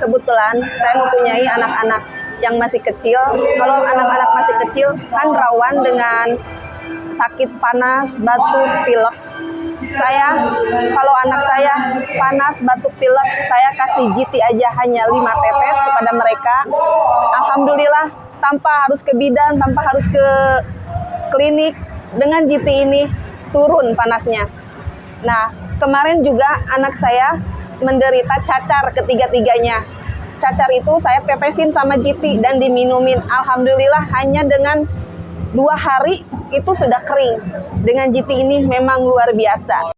kebetulan saya mempunyai anak-anak yang masih kecil. Kalau anak-anak masih kecil kan rawan dengan sakit panas, batuk, pilek. Kalau anak saya panas, batuk, pilek, saya kasih GT aja hanya 5 tetes kepada mereka. Alhamdulillah, tanpa harus ke bidan, tanpa harus ke klinik, dengan GT ini turun panasnya. Nah, kemarin juga anak saya menderita cacar ketiga-tiganya. Cacar itu saya tetesin sama GT dan diminumin. Alhamdulillah hanya dengan 2 hari itu sudah kering. Dengan GT ini memang luar biasa.